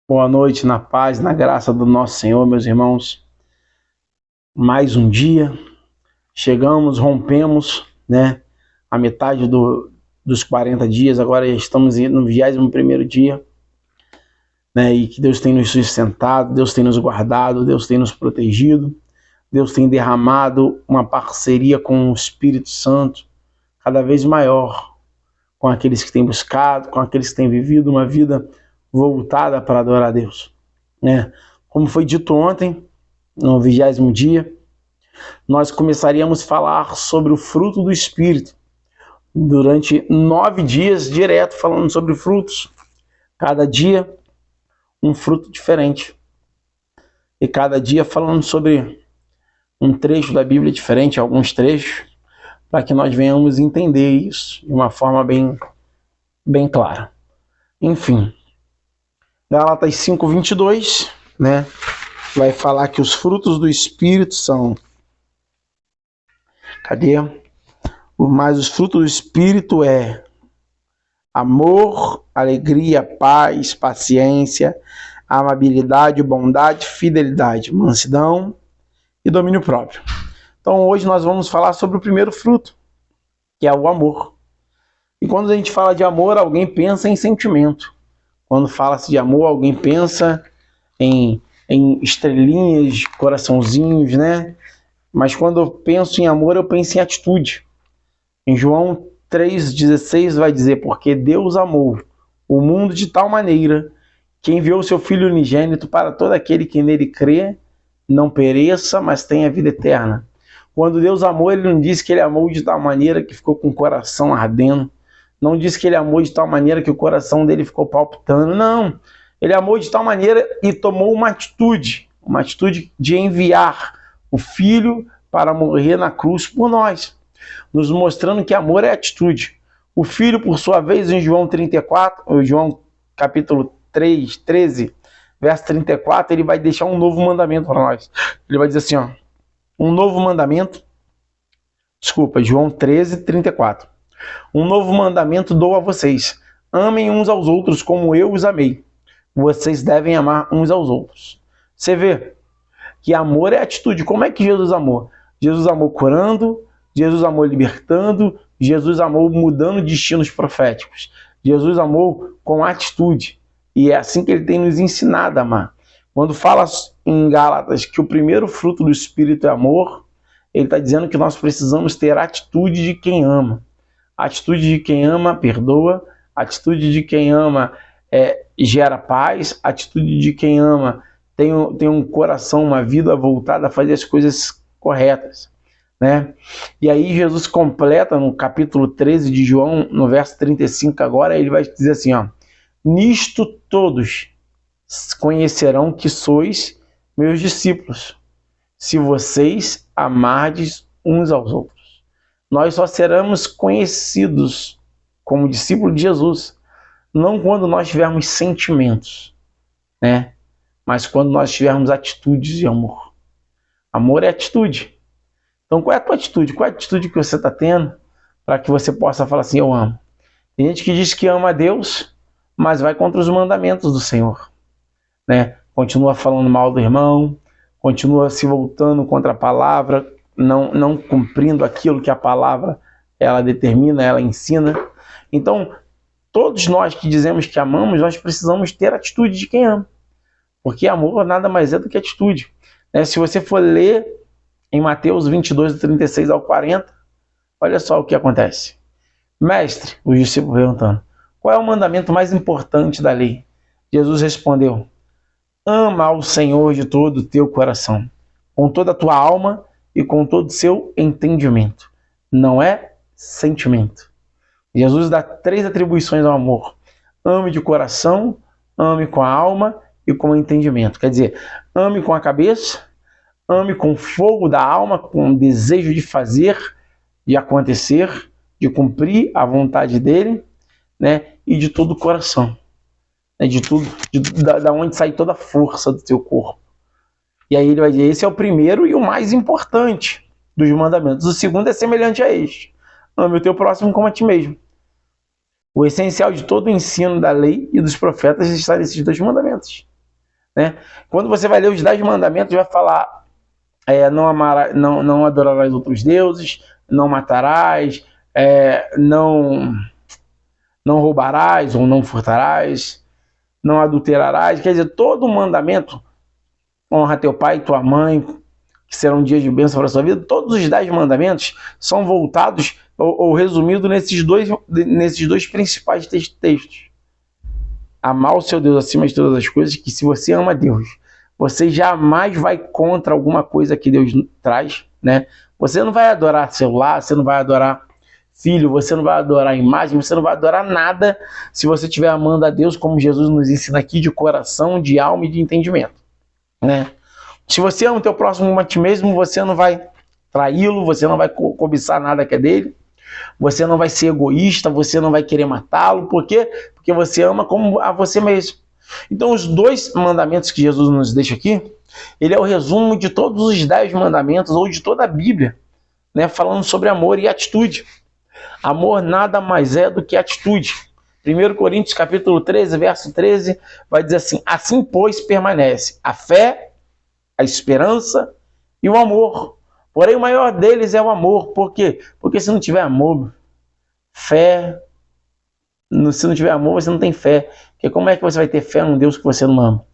Boa noite, na paz, na graça do nosso Senhor, meus irmãos. Mais um dia, chegamos, rompemos, a metade dos 40 dias, agora estamos no 21º dia, e que Deus tem nos sustentado, Deus tem nos guardado, Deus tem nos protegido, Deus tem derramado uma parceria com o Espírito Santo cada vez maior, com aqueles que têm buscado, com aqueles que têm vivido uma vida voltada para adorar a Deus. Como foi dito ontem, no 20º dia, nós começaríamos a falar sobre o fruto do Espírito, durante 9 dias direto falando sobre frutos, cada dia um fruto diferente, e cada dia falando sobre um trecho da Bíblia diferente, alguns trechos, para que nós venhamos entender isso de uma forma bem clara. Enfim, Gálatas 5:22, vai falar que os frutos do Espírito são... Mas os frutos do Espírito é amor, alegria, paz, paciência, amabilidade, bondade, fidelidade, mansidão e domínio próprio. Então hoje nós vamos falar sobre o primeiro fruto, que é o amor. E quando a gente fala de amor, alguém pensa em sentimento. Quando fala-se de amor, alguém pensa em estrelinhas, coraçãozinhos, Mas quando eu penso em amor, eu penso em atitude. Em João 3,16 vai dizer: porque Deus amou o mundo de tal maneira que enviou o seu Filho unigênito para todo aquele que nele crê, não pereça, mas tenha vida eterna. Quando Deus amou, ele não disse que ele amou de tal maneira que ficou com o coração ardendo. Não disse que ele amou de tal maneira que o coração dele ficou palpitando. Não. Ele amou de tal maneira e tomou uma atitude de enviar o Filho para morrer na cruz por nós, nos mostrando que amor é atitude. O Filho, por sua vez, em João capítulo 3, 13, verso 34, ele vai deixar um novo mandamento para nós. Ele vai dizer assim, João 13, 34. Um novo mandamento dou a vocês: amem uns aos outros como eu os amei. Vocês devem amar uns aos outros. Você vê que amor é atitude. Como é que Jesus amou? Jesus amou curando, Jesus amou libertando, Jesus amou mudando destinos proféticos. Jesus amou com atitude. E é assim que ele tem nos ensinado a amar. Quando fala em Gálatas que o primeiro fruto do Espírito é amor, ele está dizendo que nós precisamos ter a atitude de quem ama. A atitude de quem ama perdoa, a atitude de quem ama gera paz, a atitude de quem ama tem um coração, uma vida voltada a fazer as coisas corretas. E aí Jesus completa no capítulo 13 de João, no verso 35 agora, ele vai dizer assim, nisto todos conhecerão que sois meus discípulos, se vocês amardes uns aos outros. Nós só seremos conhecidos como discípulos de Jesus, não quando nós tivermos sentimentos, mas quando nós tivermos atitudes de amor. Amor é atitude. Então qual é a tua atitude? Qual é a atitude que você está tendo para que você possa falar assim, eu amo? Tem gente que diz que ama a Deus, mas vai contra os mandamentos do Senhor. Continua falando mal do irmão, continua se voltando contra a palavra, não cumprindo aquilo que a palavra ela determina, ela ensina. Então, todos nós que dizemos que amamos, nós precisamos ter a atitude de quem ama. Porque amor nada mais é do que atitude. Se você for ler em Mateus 22, do 36 ao 40, olha só o que acontece. Mestre, os discípulos perguntando, qual é o mandamento mais importante da lei? Jesus respondeu, ama ao Senhor de todo o teu coração, com toda a tua alma e com todo o seu entendimento. Não é sentimento. Jesus dá 3 atribuições ao amor. Ame de coração, ame com a alma e com o entendimento. Quer dizer, ame com a cabeça, ame com o fogo da alma, com o desejo de fazer, de acontecer, de cumprir a vontade dele, e de todo o coração. Da onde sai toda a força do teu corpo. E aí ele vai dizer, esse é o primeiro e o mais importante dos mandamentos. O segundo é semelhante a este. Ame o teu próximo como a ti mesmo. O essencial de todo o ensino da lei e dos profetas está nesses 2 mandamentos. né? Quando você vai ler os 10 mandamentos, vai falar não adorarás outros deuses, não matarás, não roubarás ou não furtarás, não adulterarás. Quer dizer, todo mandamento, honra teu pai e tua mãe, que serão dias de bênção para a sua vida. Todos os 10 mandamentos são voltados ou resumidos nesses dois principais textos. Amar o seu Deus acima de todas as coisas, que se você ama Deus, você jamais vai contra alguma coisa que Deus traz, né? Você não vai adorar celular, você não vai adorar filho, você não vai adorar imagem, você não vai adorar nada se você estiver amando a Deus como Jesus nos ensina aqui, de coração, de alma e de entendimento, né? Se você ama o teu próximo como a ti mesmo, você não vai traí-lo, você não vai cobiçar nada que é dele, você não vai ser egoísta, você não vai querer matá-lo. Por quê? Porque você ama como a você mesmo. Então, os 2 mandamentos que Jesus nos deixa aqui, ele é o resumo de todos os 10 mandamentos, ou de toda a Bíblia, né, falando sobre amor e atitude. Amor nada mais é do que atitude. 1 Coríntios capítulo 13, verso 13, vai dizer assim: assim, pois, permanece a fé, a esperança e o amor. Porém, o maior deles é o amor. Por quê? Porque se não tiver amor, fé, se não tiver amor, você não tem fé. Porque como é que você vai ter fé num Deus que você não ama?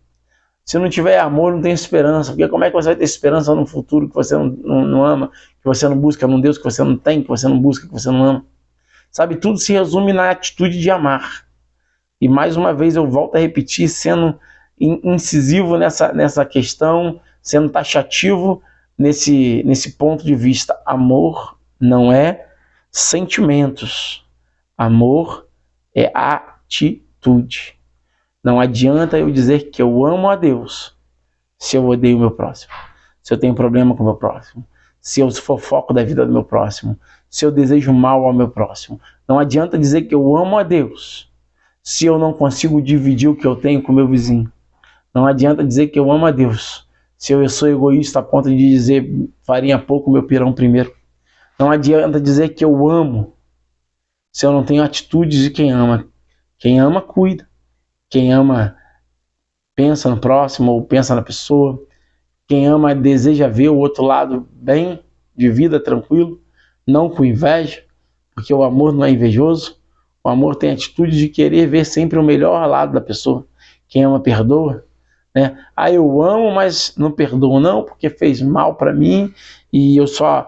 Se não tiver amor, não tem esperança. Porque como é que você vai ter esperança num futuro que você não ama, que você não busca, num Deus que você não tem, que você não busca, que você não ama? Sabe, tudo se resume na atitude de amar. E mais uma vez eu volto a repetir, sendo incisivo nessa questão, sendo taxativo nesse ponto de vista. Amor não é sentimentos. Amor é atitude. Não adianta eu dizer que eu amo a Deus se eu odeio o meu próximo, se eu tenho problema com o meu próximo, se eu fofoco da vida do meu próximo, se eu desejo mal ao meu próximo. Não adianta dizer que eu amo a Deus se eu não consigo dividir o que eu tenho com o meu vizinho. Não adianta dizer que eu amo a Deus se eu sou egoísta a ponto de dizer farinha pouco, meu pirão primeiro. Não adianta dizer que eu amo se eu não tenho atitudes de quem ama. Quem ama, cuida. Quem ama, pensa no próximo ou pensa na pessoa. Quem ama, deseja ver o outro lado bem, de vida, tranquilo, não com inveja, porque o amor não é invejoso. O amor tem a atitude de querer ver sempre o melhor lado da pessoa. Quem ama, perdoa, né? Eu amo, mas não perdoo não, porque fez mal para mim e eu só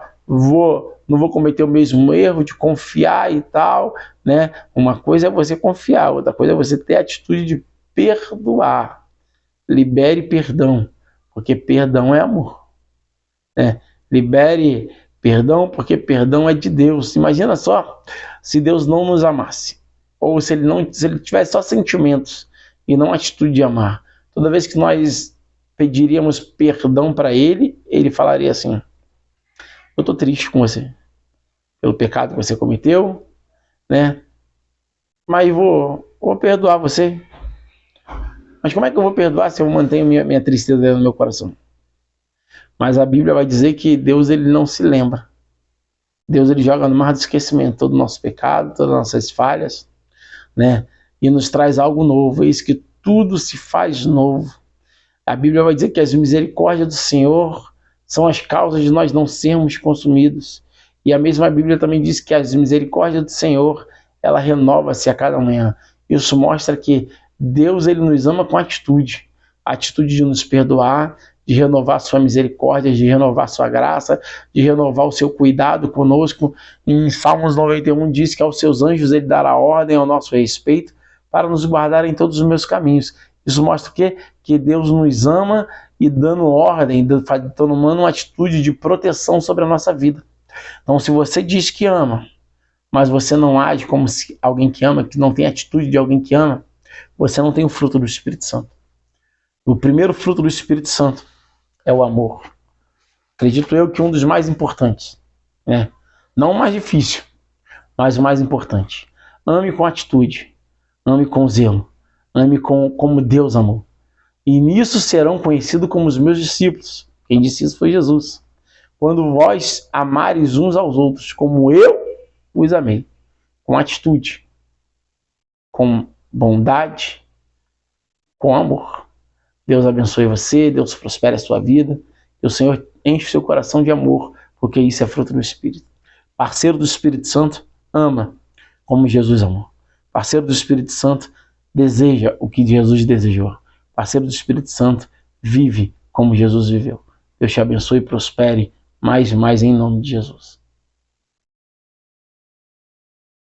não vou cometer o mesmo erro de confiar e tal, né? Uma coisa é você confiar, outra coisa é você ter a atitude de perdoar. Libere perdão, porque perdão é amor, né? Libere perdão, porque perdão é de Deus. Imagina só se Deus não nos amasse, ou se ele tivesse só sentimentos e não atitude de amar. Toda vez que nós pediríamos perdão para ele, ele falaria assim: eu estou triste com você, pelo pecado que você cometeu, né? Mas vou perdoar você. Mas como é que eu vou perdoar se eu mantenho minha tristeza dentro do meu coração? Mas a Bíblia vai dizer que Deus, ele não se lembra. Deus, ele joga no mar do esquecimento todo o nosso pecado, todas as nossas falhas, né? E nos traz algo novo. É isso que tudo se faz novo. A Bíblia vai dizer que as misericórdias do Senhor são as causas de nós não sermos consumidos. E a mesma Bíblia também diz que as misericórdias do Senhor, ela renova-se a cada manhã. Isso mostra que Deus, ele nos ama com atitude. A atitude de nos perdoar, de renovar sua misericórdia, de renovar sua graça, de renovar o seu cuidado conosco. Em Salmos 91 diz que aos seus anjos ele dará ordem ao nosso respeito para nos guardar em todos os meus caminhos. Isso mostra o quê? Que Deus nos ama e dando ordem, tomando uma atitude de proteção sobre a nossa vida. Então, se você diz que ama, mas você não age como se alguém que ama, que não tem atitude de alguém que ama, você não tem o fruto do Espírito Santo. O primeiro fruto do Espírito Santo é o amor. Acredito eu que um dos mais importantes, né? Não o mais difícil, mas o mais importante. Ame com atitude, ame com zelo, ame como Deus amou. E nisso serão conhecidos como os meus discípulos. Quem disse isso foi Jesus. Quando vós amares uns aos outros, como eu os amei. Com atitude, com bondade, com amor. Deus abençoe você, Deus prospere a sua vida, e o Senhor enche o seu coração de amor, porque isso é fruto do Espírito. Parceiro do Espírito Santo, ama como Jesus amou. Parceiro do Espírito Santo, deseja o que Jesus desejou. Parceiro do Espírito Santo, vive como Jesus viveu. Deus te abençoe e prospere mais e mais em nome de Jesus.